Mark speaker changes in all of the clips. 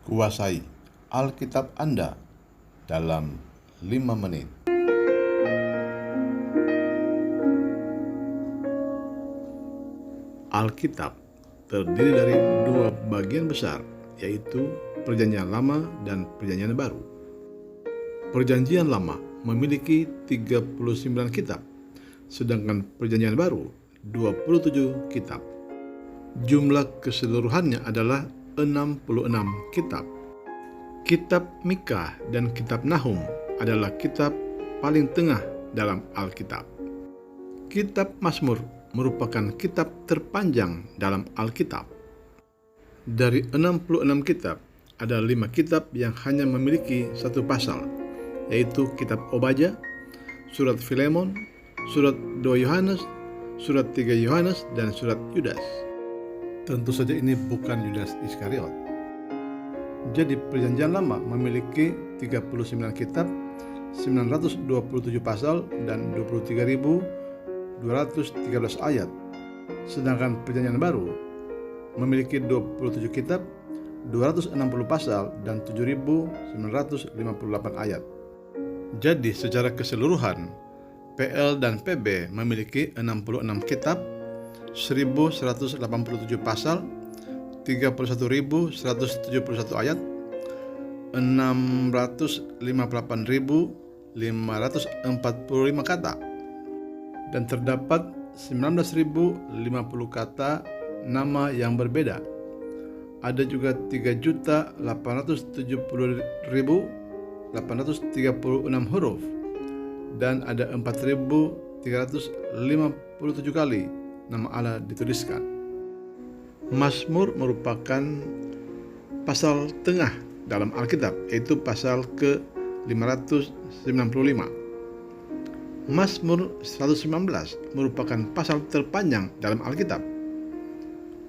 Speaker 1: Kuasai Alkitab Anda dalam 5 menit. Alkitab terdiri dari dua bagian besar, yaitu Perjanjian Lama dan Perjanjian Baru. Perjanjian Lama memiliki 39 kitab, sedangkan Perjanjian Baru 27 kitab. Jumlah keseluruhannya adalah 66 kitab. Kitab Mika dan kitab Nahum adalah kitab paling tengah dalam Alkitab. Kitab Mazmur merupakan kitab terpanjang dalam Alkitab. Dari 66 kitab, ada 5 kitab yang hanya memiliki satu pasal, yaitu kitab Obadya, surat Filemon, surat 2 Yohanes, surat 3 Yohanes, dan surat Yudas. Tentu saja ini bukan Yudas Iskariot. Jadi Perjanjian Lama memiliki 39 kitab, 927 pasal, dan 23.213 ayat. Sedangkan Perjanjian Baru memiliki 27 kitab, 260 pasal, dan 7.958 ayat. Jadi secara keseluruhan, PL dan PB memiliki 66 kitab, 1.187 pasal, 31.171 ayat, 658.545 kata, dan terdapat 19.050 kata nama yang berbeda. Ada juga 3.870.836 huruf, dan ada 4.357 kali nama Allah dituliskan. Mazmur merupakan pasal tengah dalam Alkitab, yaitu pasal ke-595. Mazmur 119 merupakan pasal terpanjang dalam Alkitab.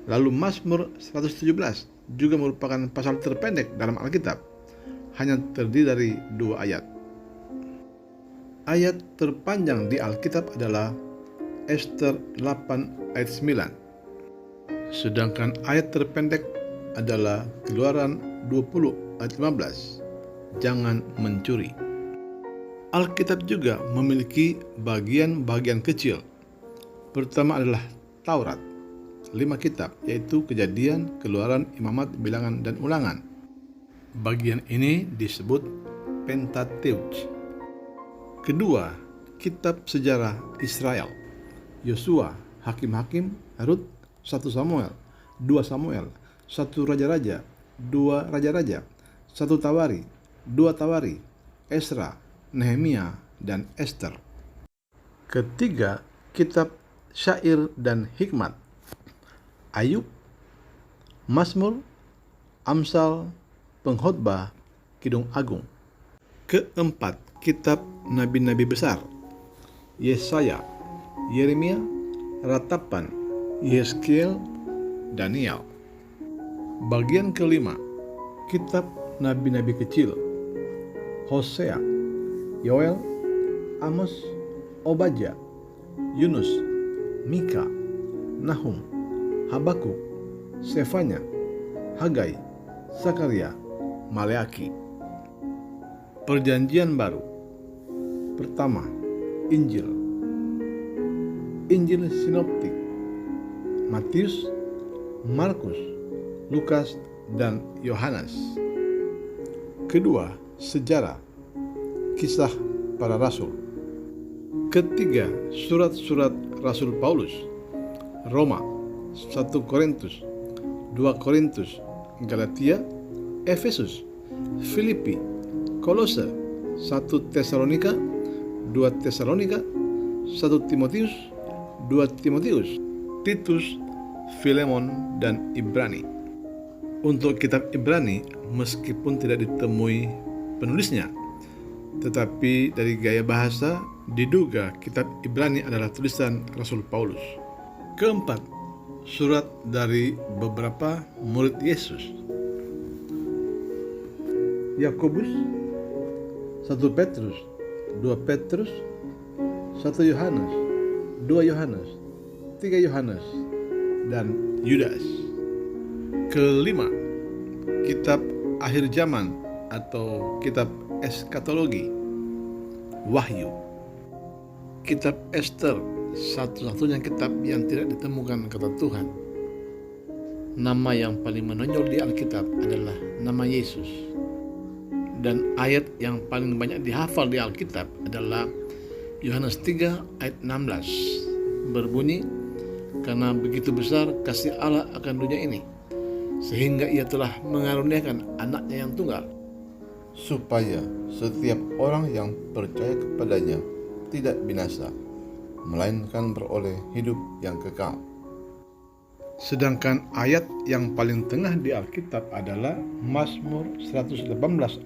Speaker 1: Lalu Mazmur 117 juga merupakan pasal terpendek dalam Alkitab, hanya terdiri dari 2 ayat. Ayat terpanjang di Alkitab adalah Ester 8 ayat 9. Sedangkan ayat terpendek adalah Keluaran 20 ayat 15. Jangan mencuri. Alkitab juga memiliki bagian-bagian kecil. Pertama adalah Taurat, 5 kitab, yaitu Kejadian, Keluaran, Imamat, Bilangan, dan Ulangan. Bagian ini disebut Pentateuch. Kedua, kitab sejarah Israel, Yosua, Hakim-Hakim, Rut, 1 Samuel, 2 Samuel, 1 Raja-Raja, 2 Raja-Raja, 1 Tawari, 2 Tawari, Esra, Nehemia, dan Ester. Ketiga, kitab syair dan hikmat, Ayub, Mazmur, Amsal, Pengkhotbah, Kidung Agung. Keempat, kitab nabi-nabi besar, Yesaya, Yeremia, Ratapan, Yeskiel, Daniel. Bagian kelima, kitab nabi-nabi kecil, Hosea, Yoel, Amos, Obadya, Yunus, Mika, Nahum, Habakuk, Sefanya, Hagai, Zakaria, Maleaki. Perjanjian Baru. Pertama, Injil Sinoptik, Matius, Markus, Lukas, dan Yohanes. Kedua, sejarah, kisah para rasul. Ketiga, surat-surat Rasul Paulus, Roma, 1 Korintus, 2 Korintus, Galatia, Efesus, Filipi, Kolose, 1 Tesalonika, 2 Tesalonika, 1 Timotius, 2 Timotius, Titus, Filemon, dan Ibrani. Untuk kitab Ibrani, meskipun tidak ditemui penulisnya, tetapi dari gaya bahasa diduga kitab Ibrani adalah tulisan Rasul Paulus. Keempat, surat dari beberapa murid Yesus, Yakobus, 1 Petrus, 2 Petrus, 1 Yohanes, 2 Yohanes, 3 Yohanes, dan Yudas. Kelima, kitab akhir zaman atau kitab eskatologi, Wahyu, kitab Ester, satu-satunya kitab yang tidak ditemukan kata Tuhan. Nama yang paling menonjol di Alkitab adalah nama Yesus. Dan ayat yang paling banyak dihafal di Alkitab adalah Yohanes 3 ayat 16. Berbunyi, karena begitu besar kasih Allah akan dunia ini, sehingga ia telah mengaruniakan anaknya yang tunggal,
Speaker 2: supaya setiap orang yang percaya kepadanya tidak binasa, melainkan beroleh hidup yang kekal.
Speaker 1: Sedangkan ayat yang paling tengah di Alkitab adalah Mazmur 118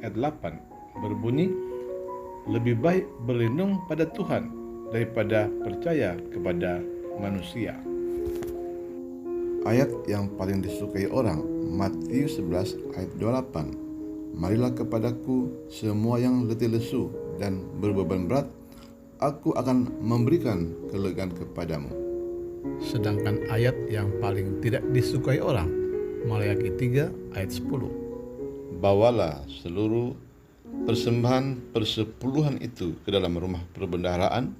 Speaker 1: ayat 8. Berbunyi, lebih baik berlindung pada Tuhan daripada percaya kepada manusia.
Speaker 2: Ayat yang paling disukai orang, Matius 11 ayat 28. Marilah kepadaku semua yang letih lesu dan berbeban berat, aku akan memberikan kelegaan kepadamu.
Speaker 1: Sedangkan ayat yang paling tidak disukai orang, Maleakhi 3 ayat 10.
Speaker 2: Bawalah seluruh persembahan persepuluhan itu ke dalam rumah perbendaharaan,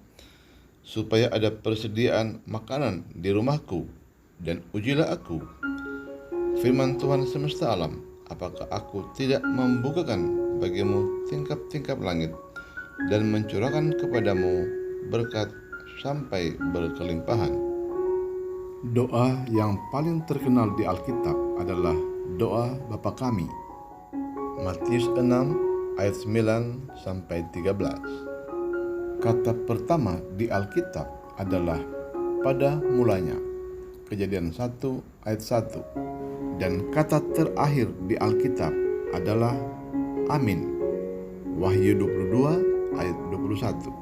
Speaker 2: supaya ada persediaan makanan di rumahku, dan ujilah aku, firman Tuhan semesta alam, apakah aku tidak membukakan bagimu tingkap-tingkap langit dan mencurahkan kepadamu berkat sampai berkelimpahan.
Speaker 1: Doa yang paling terkenal di Alkitab adalah doa Bapa Kami,
Speaker 2: Matius 6 ayat 9 sampai 13.
Speaker 1: Kata pertama di Alkitab adalah pada mulanya, Kejadian 1 ayat 1. Dan kata terakhir di Alkitab adalah Amin, Wahyu 22 ayat 21.